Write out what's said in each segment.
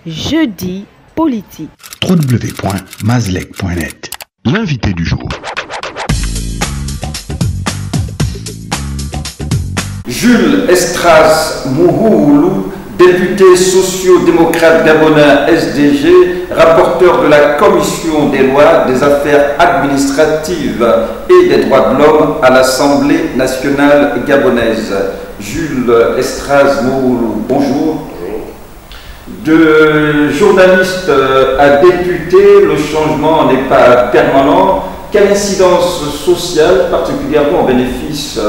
Jeudi politique. www.mazlec.net. L'invité du jour. Jules Estras Mouhoulou, député socio-démocrate gabonais SDG, rapporteur de la Commission des lois, des affaires administratives et des droits de l'homme à l'Assemblée nationale gabonaise. Jules Estras Mouhoulou, bonjour. De journaliste à député, le changement n'est pas permanent. Quelle incidence sociale, particulièrement au bénéfice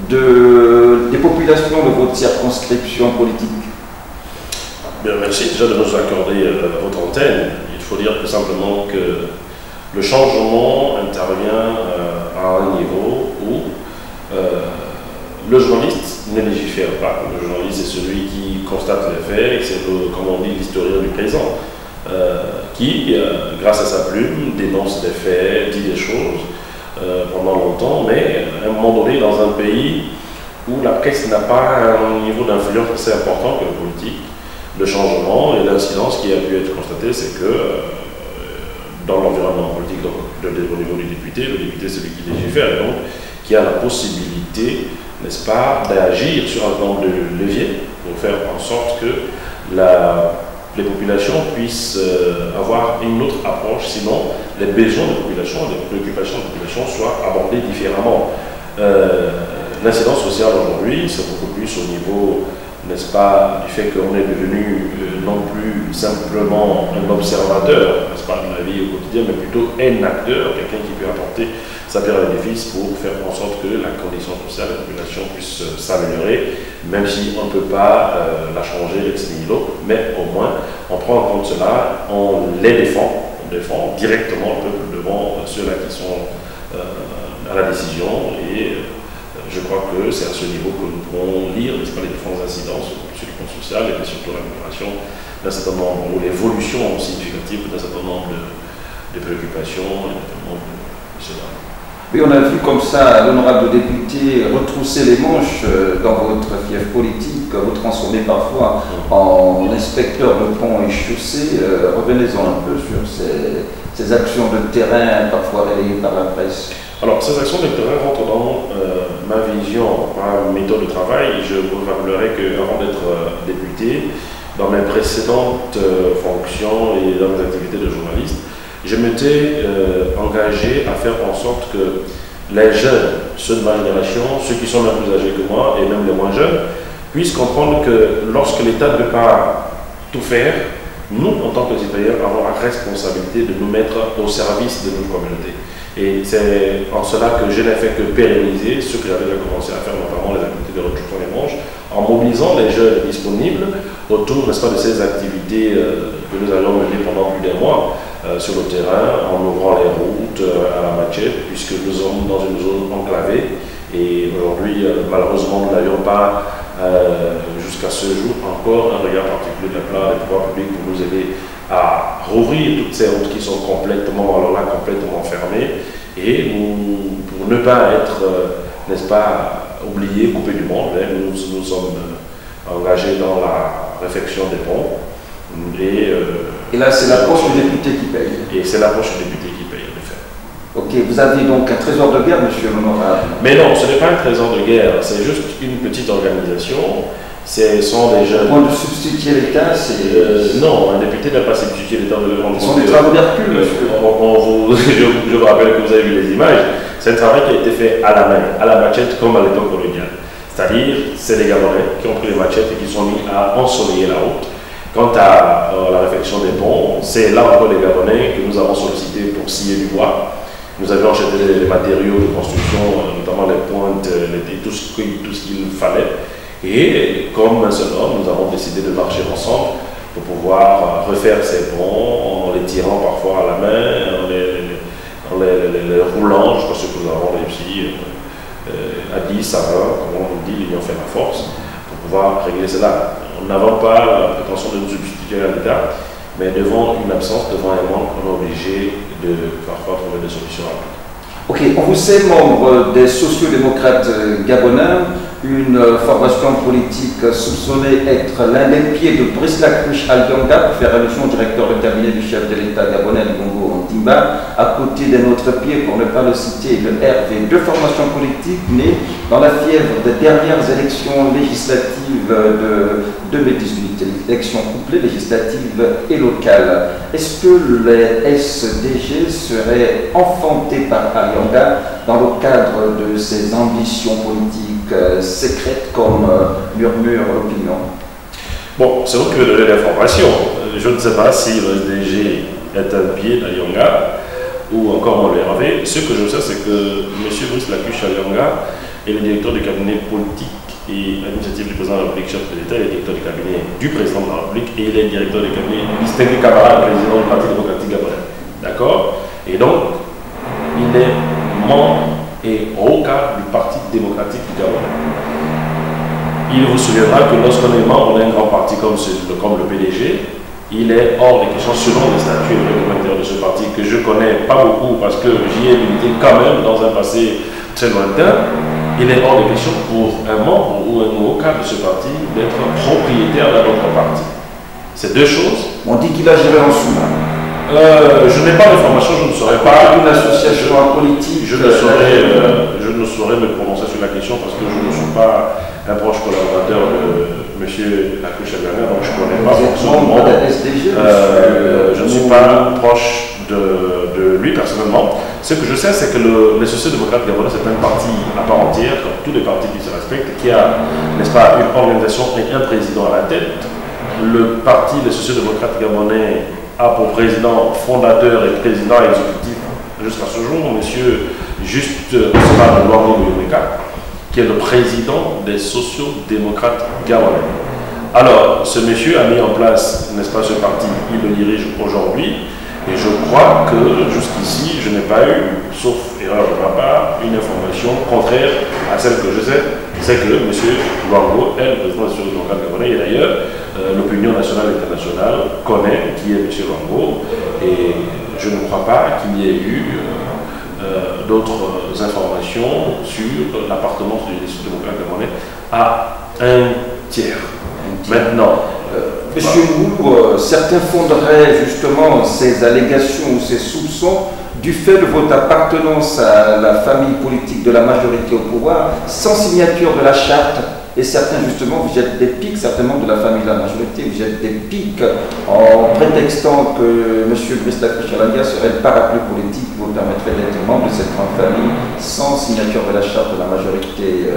des populations de votre circonscription politique? Bien, merci déjà de nous accorder votre antenne. Il faut dire tout simplement que le changement intervient à un niveau où le journaliste ne légifère pas. Le journaliste est celui qui constate les faits, et c'est, comme on dit, l'historien du présent, qui, grâce à sa plume, dénonce des faits, dit des choses pendant longtemps, mais à un moment donné, dans un pays où la presse n'a pas un niveau d'influence assez important que le politique, le changement et l'incidence qui a pu être constatée, c'est que dans l'environnement politique, donc, au niveau du député, le député c'est celui qui légifère, et donc qui a la possibilité, n'est-ce pas, d'agir sur un nombre de leviers pour faire en sorte que les populations puissent avoir une autre approche, sinon les besoins de la population, les préoccupations de la population soient abordées différemment. L'incidence sociale aujourd'hui, c'est beaucoup plus au niveau, n'est-ce pas, du fait qu'on est devenu non plus simplement un observateur, n'est-ce pas, de la vie au quotidien, mais plutôt un acteur, quelqu'un qui peut apporter sa pierre à l'édifice pour faire en sorte que la condition sociale de la population puisse s'améliorer, même si on ne peut pas la changer ex nihilo, mais au moins on prend en compte cela, on les défend, on défend directement le peuple devant ceux-là qui sont à la décision, et je crois que c'est à ce niveau que nous pourrons lire, n'est-ce pas, les différentes incidences sur le plan social et surtout l'amélioration d'un certain nombre, ou l'évolution significative d'un certain nombre de préoccupations et notamment de cela. Oui, on a vu comme ça l'honorable député retrousser les manches dans votre fief politique, vous transformez parfois en inspecteur de ponts et chaussées. Revenez-en un peu sur ces actions de terrain parfois relayées par la presse. Alors, ces actions de terrain rentrent dans ma vision, ma méthode de travail. Je vous rappellerai qu'avant d'être député, dans mes précédentes fonctions et dans mes activités de journaliste, je m'étais engagé à faire en sorte que les jeunes, ceux de ma génération, ceux qui sont même plus âgés que moi et même les moins jeunes, puissent comprendre que lorsque l'État ne peut pas tout faire, nous, en tant que citoyens, avons la responsabilité de nous mettre au service de notre communauté. Et c'est en cela que je n'ai fait que pérenniser ce que j'avais déjà commencé à faire, notamment les activités de retroussement des manches, en mobilisant les jeunes disponibles autour, n'est-ce pas, de ces activités que nous allons mener pendant plus d'un mois sur le terrain, en ouvrant les routes à la machette, puisque nous sommes dans une zone enclavée. Et aujourd'hui, malheureusement, nous n'avions pas, jusqu'à ce jour, encore un regard particulier de la part des pouvoirs publics pour nous aider à rouvrir toutes ces routes qui sont complètement, alors là, complètement fermées, et pour ne pas être, n'est-ce pas, oubliés, coupés du monde, nous sommes engagés dans la réfection des ponts. Et là, c'est la poche du député qui paye. Et c'est la poche du député qui paye, en effet. Ok, vous avez donc un trésor de guerre, monsieur l'honorable? Mais non, ce n'est pas un trésor de guerre, c'est juste une petite organisation. Ce sont des jeunes. Au point de substituer l'État, c'est. Non, un député n'a pas substitué l'État de le rendre. Ce sont des travaux d'Hercule, monsieur. Je vous rappelle que vous avez vu les images. C'est un travail qui a été fait à la main, à la machette, comme à l'époque coloniale. C'est-à-dire, c'est des Gabonais qui ont pris les machettes et qui sont mis à ensoleiller la route. Quant à la réfection des ponts, c'est là encore les Gabonais que nous avons sollicités pour scier du bois. Nous avions acheté les matériaux de construction, notamment les pointes, tout ce qu'il fallait. Et comme un seul homme, nous avons décidé de marcher ensemble pour pouvoir refaire ces ponts en les tirant parfois à la main, en les roulant jusqu'à ce que nous avons réussi à 10, à 20, comme on dit, l'union fait la force, pour pouvoir régler cela. Nous n'avons pas la prétention de nous substituer à l'État, mais devant une absence, devant un manque, on est obligé de parfois trouver des solutions rapides. Ok, on vous sait membre des sociodémocrates gabonais. une formation politique soupçonnée être l'un des pieds de Brice Lacouche Alionga, pour faire allusion au directeur de cabinet du chef de l'État gabonais Bongo Ondimba, à côté d'un autre pied, pour ne pas le citer, le RV, deux formations politiques nées dans la fièvre des dernières élections législatives de 2018, élections couplées législatives et locales. Est-ce que les SDG seraient enfantés par Alionga dans le cadre de ses ambitions politiques secrètes comme murmure l'opinion? Bon, c'est vous qui avez donné l'information. Je ne sais pas si le SDG est un pied d'Alionga ou encore mon RV. Ce que je sais, c'est que M. Brice Lacouche Alionga est le directeur du cabinet politique et administratif du président de la République, chef de l'État, il est directeur du cabinet du président de la République et il est directeur du cabinet distingué Camara, président du Parti démocratique gabonais. D'accord? Et donc, il est membre et au cadre du Parti démocratique du Gabon. Il vous souviendra que lorsqu'on est membre d'un grand parti comme le PDG, il est hors de question, selon les statuts et les réglementaires de ce parti, que je connais pas beaucoup parce que j'y ai milité quand même dans un passé très lointain, il est hors de question pour un membre ou un nouveau cadre de ce parti d'être propriétaire d'un autre parti. C'est deux choses. On dit qu'il a géré en sous-main. Je n'ai pas d'informations, je ne saurais pas. Une association politique. Je ne saurais me prononcer sur la question parce que je ne suis pas un proche collaborateur de M. Lacouche Alionga, donc je ne connais pas forcément. Je ne suis pas proche de lui personnellement. Ce que je sais, c'est que les sociaux-démocrates gabonais, c'est un parti à part entière, comme tous les partis qui se respectent, qui a, n'est-ce pas, une organisation et un président à la tête. Le parti des sociaux-démocrates gabonais a pour président fondateur et président exécutif jusqu'à ce jour, M. Juste Ousmane Luango Bouyemeka, qui est le président des sociaux-démocrates gabonais. Alors, ce monsieur a mis en place, n'est-ce pas, ce parti, il le dirige aujourd'hui, et je crois que jusqu'ici, je n'ai pas eu, sauf erreur de ma part, une information contraire à celle que je sais, c'est que M. Luango est le président des sociaux-démocrates gabonais, et d'ailleurs, l'opinion nationale et internationale connaît qui est M. Luango, et je ne crois pas qu'il y ait eu d'autres informations sur l'appartenance du démocrate gabonais à un tiers. Maintenant, Monsieur Mou, certains fonderaient justement ces allégations ou ces soupçons du fait de votre appartenance à la famille politique de la majorité au pouvoir, sans signature de la charte. Et certains, justement, vous jettent des pics, certainement de la famille de la majorité, vous jettent des pics en prétextant que M. Brice Lacouche Alionga serait le parapluie politique qui vous permettrait d'être membre de cette grande famille sans signature de la charte de la majorité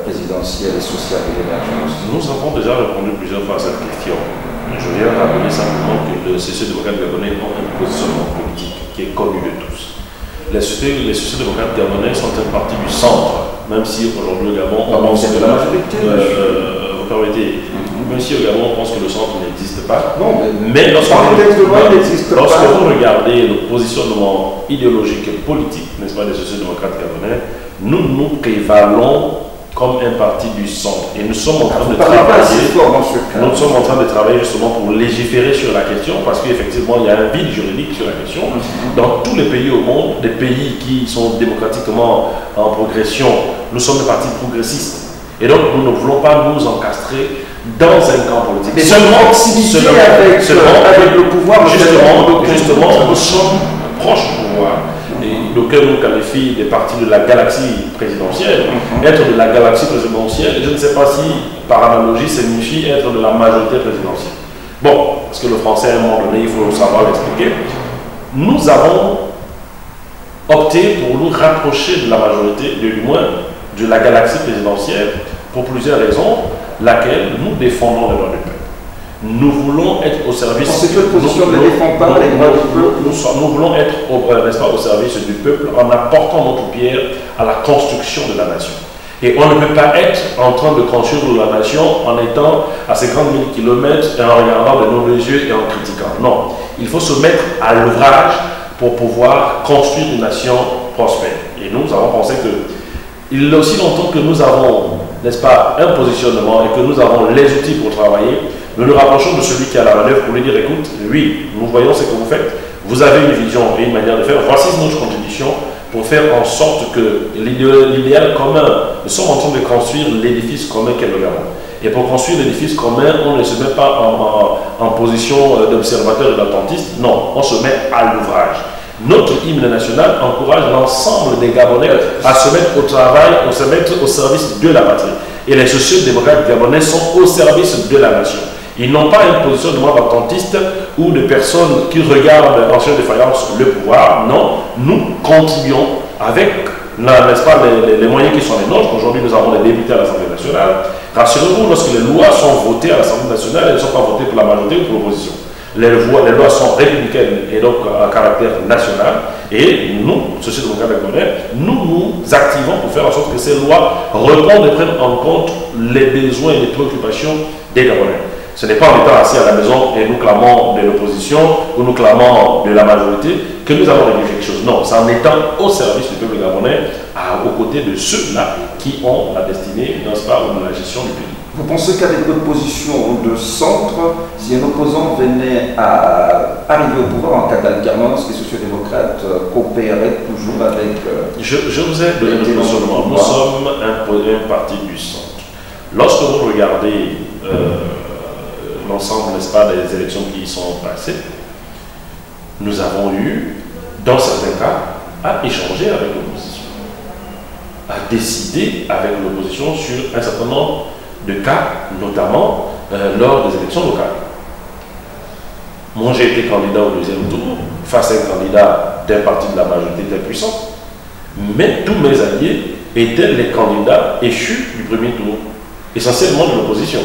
présidentielle et sociale de l'émergence. Nous avons déjà répondu plusieurs fois à cette question. Je viens rappeler simplement que les sociaux-démocrates gabonais ont un positionnement politique qui est connu de tous. Les sociaux-démocrates gabonais sont un parti du centre, même si aujourd'hui au Gabon, on pense que la majorité. Vous permettez, même si au Gabon, on pense que le centre n'existe pas. Non, mais lorsque vous regardez le positionnement idéologique et politique, n'est-ce pas, des sociaux-démocrates gabonais, nous nous prévalons comme un parti du centre. Et nous sommes en train de travailler justement pour légiférer sur la question, parce qu'effectivement, il y a un vide juridique sur la question. Dans tous les pays au monde, des pays qui sont démocratiquement en progression, nous sommes des partis progressistes. Et donc, nous ne voulons pas nous encastrer dans un camp politique. Mais seulement avec le pouvoir, justement, nous sommes proches du pouvoir. Et d'aucuns nous qualifient des partis de la galaxie présidentielle. Être de la galaxie présidentielle, je ne sais pas si, par analogie, signifie être de la majorité présidentielle. Bon, parce que le français, à un moment donné, il faut savoir l'expliquer. Nous avons opté pour nous rapprocher de la majorité, du moins de la galaxie présidentielle, pour plusieurs raisons, laquelle nous défendons les droits du peuple. Nous voulons être au service. Nous voulons être au service du peuple en apportant notre pierre à la construction de la nation. Et on ne peut pas être en train de construire la nation en étant à 50 000 km et en regardant de nos yeux et en critiquant. Non, il faut se mettre à l'ouvrage pour pouvoir construire une nation prospère. Et nous avons pensé que il est aussi longtemps que nous avons, n'est-ce pas, un positionnement et que nous avons les outils pour travailler, nous nous rapprochons de celui qui a la manœuvre pour lui dire, écoute, oui, nous voyons ce que vous faites, vous avez une vision et une manière de faire, voici notre contribution pour faire en sorte que l'idéal commun nous sommes en train de construire l'édifice commun qu'est le Gabon. Et pour construire l'édifice commun, on ne se met pas en position d'observateur et d'attentiste. Non, on se met à l'ouvrage. Notre hymne national encourage l'ensemble des Gabonais à se mettre au travail, à se mettre au service de la patrie. Et les sociaux-démocrates gabonais sont au service de la nation. Ils n'ont pas une position de moi attentiste ou de personnes qui regardent en chef de faïence le pouvoir. Non, nous contribuons avec n'est-ce pas, les moyens qui sont les nôtres. Aujourd'hui, nous avons des députés à l'Assemblée nationale. Rassurez-vous, lorsque les lois sont votées à l'Assemblée nationale, elles ne sont pas votées pour la majorité ou pour l'opposition. Les lois sont républicaines et donc à caractère national. Et nous, société-démocrate gabonais, nous activons pour faire en sorte que ces lois répondent et prennent en compte les besoins et les préoccupations des Gabonais. Ce n'est pas en étant assis à la maison et nous clamons de l'opposition ou nous clamons de la majorité que nous allons régler quelque chose. Non, c'est en étant au service du peuple gabonais, aux côtés de ceux-là qui ont la destinée, n'est-ce pas, de la gestion du pays. Vous pensez qu'avec votre position de centre, si un opposant venait à arriver au pouvoir en cas d'alternance, les sociodémocrates coopéreraient toujours avec... Je vous ai donné le positionnement. Nous sommes un parti du centre. Lorsque vous regardez l'ensemble, n'est-ce pas, des élections qui y sont passées, nous avons eu, dans certains cas, à échanger avec l'opposition, à décider avec l'opposition sur un certain nombre de cas, notamment lors des élections locales. Moi, j'ai été candidat au deuxième tour, face à un candidat d'un parti de la majorité très puissant, mais tous mes alliés étaient les candidats échus du premier tour, essentiellement de l'opposition.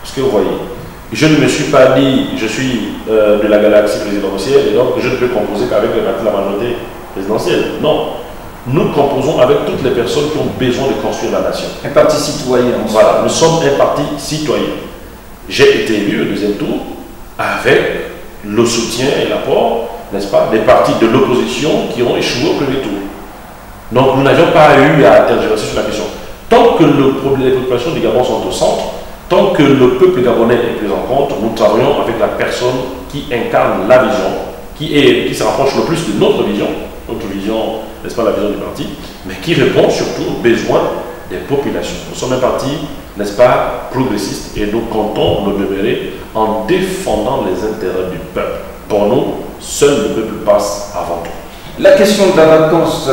Ce que vous voyez. Je ne me suis pas dit, je suis de la galaxie présidentielle et donc je ne peux composer qu'avec les partis de la majorité présidentielle. Non. Nous composons avec toutes les personnes qui ont besoin de construire la nation. Un parti citoyen. Voilà, nous sommes un parti citoyen. J'ai été élu au deuxième tour avec le soutien et l'apport, n'est-ce pas, des partis de l'opposition qui ont échoué au premier tour. Donc nous n'avions pas eu à tergiverser sur la question. Tant que les préoccupations du Gabon sont au centre, tant que le peuple gabonais est pris en compte, nous travaillons avec la personne qui incarne la vision, qui se rapproche le plus de notre vision, n'est-ce pas, la vision du parti, mais qui répond surtout aux besoins des populations. Nous sommes un parti, n'est-ce pas, progressiste et nous comptons nous demeurer en défendant les intérêts du peuple. Pour nous, seul le peuple passe avant tout. La question de la vacance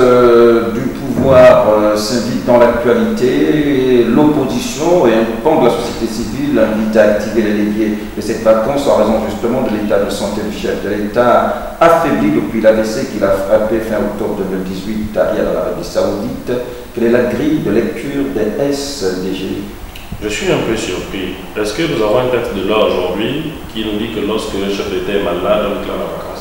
du pouvoir s'invite dans l'actualité. L'opposition et un pan de la société civile invite à activer les leviers de cette vacance en raison justement de l'état de santé du chef de l'État, affaibli depuis l'AVC qu'il a frappé fin octobre 2018 derrière l'Arabie Saoudite. Quelle est la grille de lecture des SDG? Je suis un peu surpris. Est-ce que nous avons un texte de loi aujourd'hui qui nous dit que lorsque le chef d'État est malade, on déclare la vacance?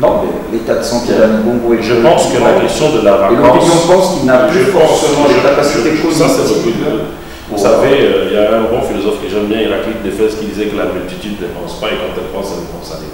Non, mais l'état de santé d'Ali Bongo est... Je pense que la question de la vacance... Et l'opinion pense qu'il n'a plus forcément les capacités cognitive. Ça, c'est l'opinion. Vous savez, il y a un bon philosophe que j'aime bien, Héraclite d'Éphèse, qui disait que la multitude ne pense pas et quand elle pense, elle ne pense rien.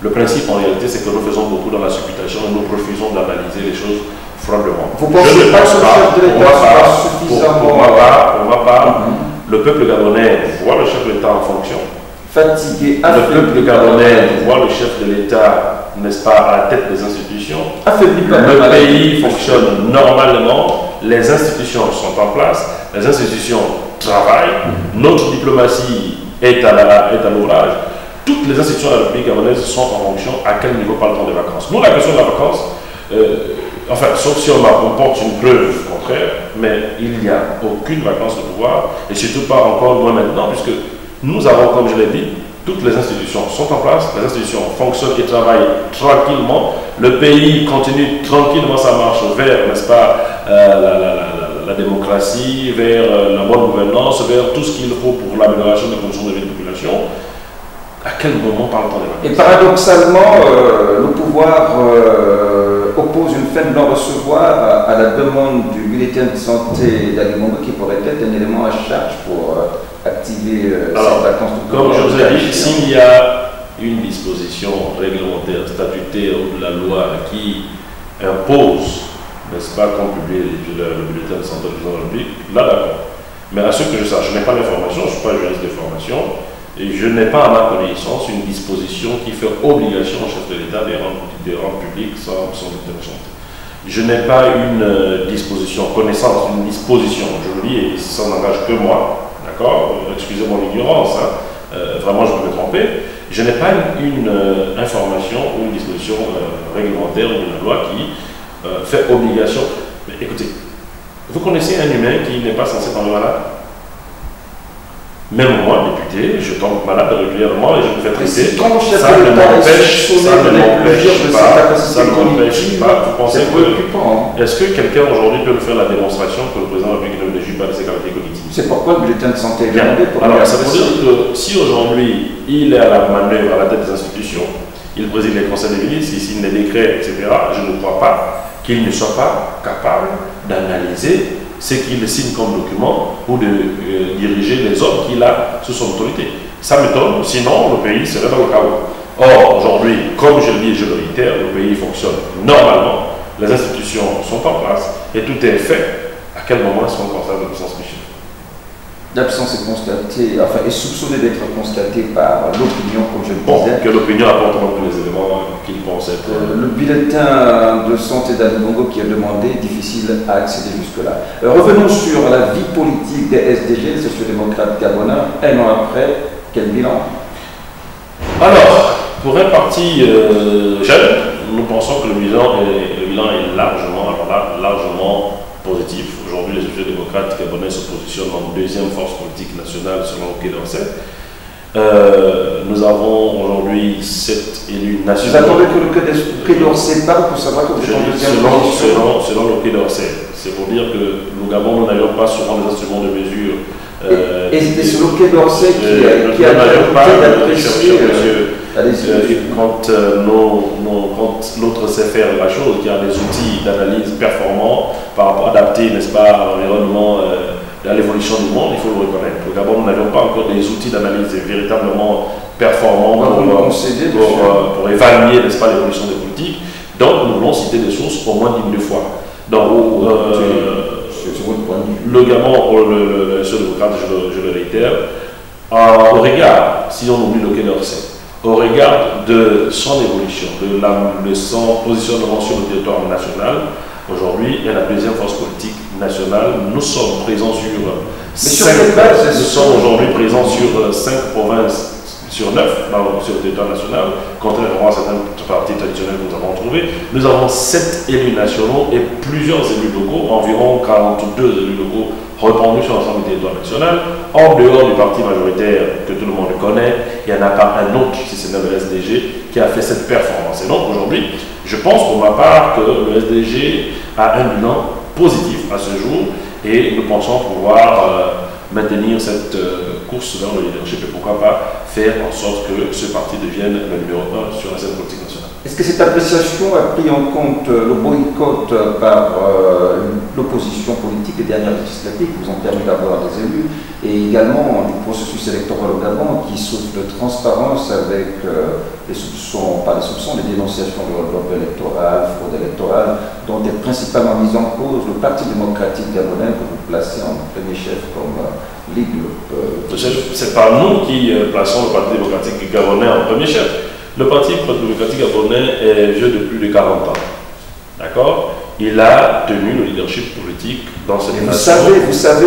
Le principe, en réalité, c'est que nous faisons beaucoup dans la supputation et nous refusons d'analyser les choses froidement. Vous pensez pas que le chef de l'État soit suffisamment... Pour ma part, le peuple gabonais voit le chef de l'État en fonction. Fatigué, le peuple gabonais voit le chef de l'État, n'est-ce pas, à la tête des institutions. Le pays fonctionne normalement, les institutions sont en place, les institutions travaillent, notre diplomatie est à l'ouvrage. Toutes les institutions de la République gabonaise sont en fonction à quel niveau parle-t-on des vacances. Nous, la question de la vacance, enfin, sauf si on apporte une preuve contraire, mais il n'y a aucune vacance de pouvoir, et surtout pas encore moins maintenant, puisque nous avons, comme je l'ai dit, toutes les institutions sont en place, les institutions fonctionnent et travaillent tranquillement, le pays continue tranquillement sa marche vers, n'est-ce pas, la démocratie, vers la bonne gouvernance, vers tout ce qu'il faut pour l'amélioration des conditions de vie de la population. À quel moment parle-t-on des vacances? Et paradoxalement, le pouvoir oppose une fin de non-recevoir à la demande du bulletin de santé d'Ali Bongo qui pourrait être un élément à charge pour activer cette vacance de pouvoir. Comme je vous ai dit, s'il y a une disposition réglementaire, statutaire ou de la loi qui impose, n'est-ce pas, qu'on publie le bulletin de santé du président de la République, là d'accord. Mais à ce que je sache, je n'ai pas l'information, je ne suis pas juriste de formation, et je n'ai pas à ma connaissance une disposition qui fait obligation au chef de l'État de rendre public son bulletin de santé. Je n'ai pas une disposition, connaissance, une disposition, je le dis, et ça n'engage que moi, d'accord? Excusez mon ignorance, hein. Vraiment je peux me tromper. Je n'ai pas une information ou une disposition réglementaire ou une loi qui fait obligation. Mais écoutez, vous connaissez un humain qui n'est pas censé tomber malade? Même moi, député, je tombe malade régulièrement et je me fais traiter. Ça ne m'empêche pas. Vous pensez que. Est-ce que quelqu'un aujourd'hui peut me faire la démonstration que le président de la République ne juge pas de ses qualités cognitives? C'est pourquoi le bulletin de santé est demandé pour. Alors, ça veut dire que si aujourd'hui il est à la manœuvre, à la tête des institutions, il préside les conseils des ministres, il signe les décrets, etc., je ne crois pas qu'il ne soit pas capable d'analyser ce qu'il signe comme document ou de diriger les hommes qu'il a sous son autorité. Ça m'étonne, sinon le pays serait dans le chaos. Or, aujourd'hui, comme je le dis et je le réitère, le pays fonctionne normalement, les institutions sont en place et tout est fait. À quel moment est-ce qu'on constate l'absence, Michel? L'absence est constatée, enfin est soupçonnée d'être constatée par l'opinion, comme je le disais. Que l'opinion apporte donc les éléments qu'il pense être. Le bulletin de santé d'Ali Bongo qui est demandé, difficile à accéder jusque-là. Revenons sur la vie politique des SDG, les sociodémocrates gabonais, un an après, quel bilan? Alors, pour un parti jeune, nous pensons que le bilan est largement, alors là, largement positif. Aujourd'hui, les sociodémocrates gabonais se positionnent en deuxième force politique nationale selon le Quai d'Orsay. Nous avons aujourd'hui 7 élus nationaux. Vous attendez que le Quai d'Orsay parle pour savoir que vous êtes en deuxième position? Selon le Quai d'Orsay. C'est pour dire que nous, Gabon, nous n'avions pas souvent des instruments de mesure. Et c'est le Quai d'Orsay qui a d'apprécier. Quand l'autre sait faire la chose, qui a des outils d'analyse performants par rapport adaptés, n'est-ce pas, à l'environnement, à l'évolution du monde, il faut le reconnaître. Au Gabon, nous n'avions pas encore des outils d'analyse véritablement performants pour évaluer, n'est-ce pas, l'évolution des politiques. Donc, nous voulons citer des sources au moins d'une fois. Donc, le Gabon, le sociodémocrate, je le réitère, au regard, si on oublie le Quai d'Orsay, au regard de son évolution, de son positionnement sur le territoire national, aujourd'hui, il est la deuxième force politique nationale. Nous sommes présents sur nous sommes aujourd'hui présents sur 5 provinces sur 9 sur le territoire national, contrairement à certains partis traditionnels que nous avons trouvés. Nous avons 7 élus nationaux et plusieurs élus locaux, environ 42 élus locaux répandus sur l'ensemble du territoire national. En dehors du parti majoritaire que tout le monde connaît, il n'y en a pas un autre, si ce n'est le SDG, qui a fait cette performance. Et donc aujourd'hui, je pense pour ma part que le SDG a un bilan positif à ce jour et nous pensons pouvoir maintenir cette course vers le leadership et pourquoi pas faire en sorte que ce parti devienne le numéro 1 sur la scène politique nationale. Est-ce que cette appréciation a pris en compte le boycott par l'opposition politique des dernières législatives qui vous ont permis d'avoir des élus et également du processus électoral au Gabon qui souffre de transparence avec des soupçons, pas des soupçons, des dénonciations de l'enveloppe électorale, fraude électorale, dont est principalement mise en cause le Parti démocratique gabonais que vous placez en premier chef comme Ligue. C'est pas nous qui plaçons le Parti démocratique gabonais en premier chef. Le Parti démocratique gabonais est vieux de plus de 40 ans. D'accord? Il a tenu le leadership politique dans cette nation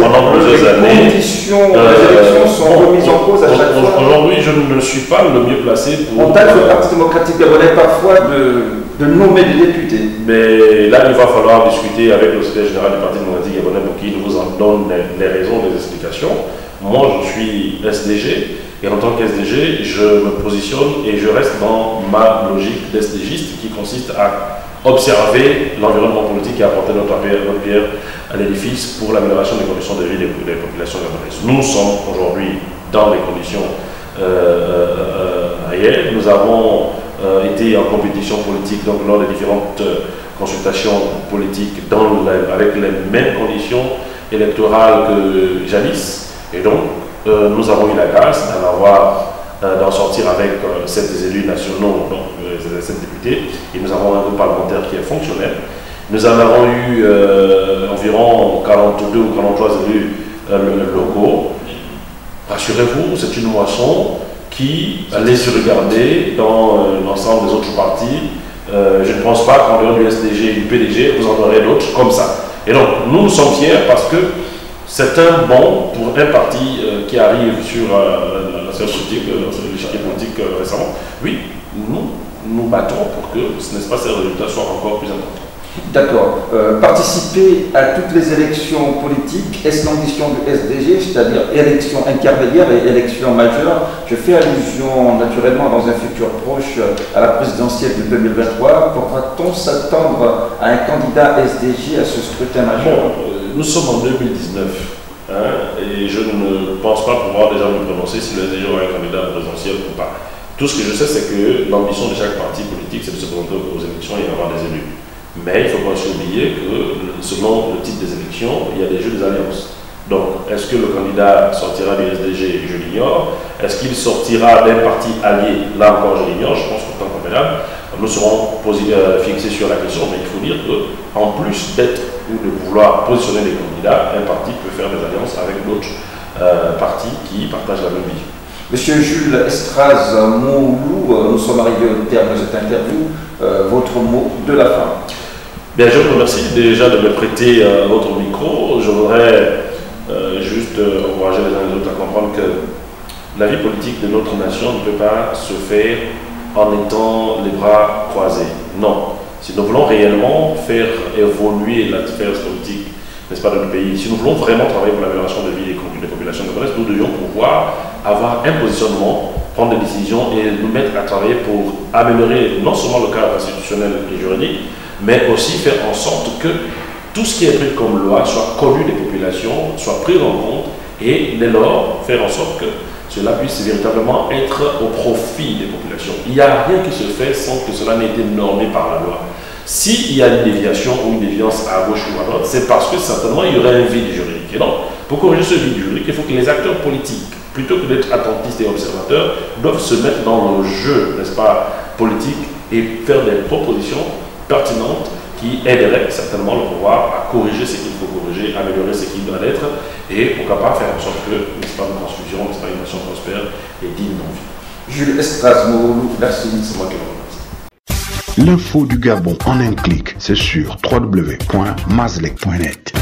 pendant plusieurs années. Les conditions des élections sont remises en cause à chaque fois. Aujourd'hui, je ne suis pas le mieux placé pour. On taxe le Parti démocratique gabonais parfois de nommer des députés. Mais là, il va falloir discuter avec le secrétaire général du Parti démocratique gabonais pour qu'il nous en donne les raisons, les explications. Moi, je suis SDG. Et en tant qu'SDG, je me positionne et je reste dans ma logique d'SDGiste qui consiste à observer l'environnement politique et apporter notre pierre à l'édifice pour l'amélioration des conditions de vie des populations gabonaises. Nous sommes aujourd'hui dans des conditions ailleurs. Nous avons été en compétition politique donc lors des différentes consultations politiques avec les mêmes conditions électorales que jadis. Et donc, nous avons eu la grâce d'en sortir avec 7 élus nationaux, donc 7 députés, et nous avons un groupe parlementaire qui est fonctionnel. Nous en avons eu environ 42 ou 43 élus locaux. Rassurez-vous, c'est une moisson qui, allez se regarder dans l'ensemble des autres partis, Je ne pense pas qu'en dehors du SDG et du PDG, vous en aurez d'autres comme ça. Et donc, nous sommes fiers parce que c'est un bond pour un parti qui arrive sur la sphère politique, sur l'échiquier politique récemment. Oui, nous battons pour que, n'est-ce pas, ces résultats soient encore plus importants. D'accord. Participer à toutes les élections politiques, est-ce l'ambition du SDG, c'est-à-dire élections intermédiaires et élections majeures? Je fais allusion naturellement dans un futur proche à la présidentielle de 2023. Pourra-t-on s'attendre à un candidat SDG à ce scrutin majeur? Nous sommes en 2019 et je ne pense pas pouvoir déjà me prononcer si le SDG aura un candidat présidentiel ou pas. Tout ce que je sais, c'est que l'ambition de chaque parti politique, c'est de se présenter aux élections et d'avoir des élus. Mais il ne faut pas aussi oublier que selon le type des élections, il y a des jeux des alliances. Donc, est-ce que le candidat sortira du SDG? Je l'ignore. Est-ce qu'il sortira d'un parti allié? Là encore, je l'ignore. Je pense que tant qu'en nous serons fixés sur la question. Mais il faut dire qu'en plus d'être ou de vouloir positionner des candidats, un parti peut faire des alliances avec d'autres partis qui partagent la même vision. Monsieur Jules Estraz Moulou, nous sommes arrivés au terme de cette interview. Votre mot de la fin. Bien, je vous remercie déjà de me prêter votre micro. Je voudrais juste encourager les uns et les autres à comprendre que la vie politique de notre nation ne peut pas se faire en étant les bras croisés. Non. Si nous voulons réellement faire évoluer la sphère politique, n'est-ce pas, de notre pays, si nous voulons vraiment travailler pour l'amélioration de vie des populations de l'Est, nous devions pouvoir avoir un positionnement, prendre des décisions et nous mettre à travailler pour améliorer non seulement le cadre institutionnel et juridique, mais aussi faire en sorte que tout ce qui est pris comme loi soit connu des populations, soit pris en compte et dès lors faire en sorte que cela puisse véritablement être au profit des populations. Il n'y a rien qui se fait sans que cela n'ait été normé par la loi. S'il y a une déviation ou une déviance à gauche ou à droite, c'est parce que certainement il y aurait un vide juridique. Et donc, pour corriger ce vide juridique, il faut que les acteurs politiques, plutôt que d'être attentistes et observateurs, doivent se mettre dans le jeu, n'est-ce pas, politique et faire des propositions pertinentes qui aideraient certainement le pouvoir à corriger ce qu'il faut corriger, améliorer ce qu'il doit être et pourquoi pas faire en sorte que, n'est-ce pas, une transfusion, n'est-ce pas, une nation prospère et digne d'envie. Jules Estraz Moulou, merci, c'est moi qui vous remercie. L'info du Gabon en un clic, c'est sur www.mazlek.net.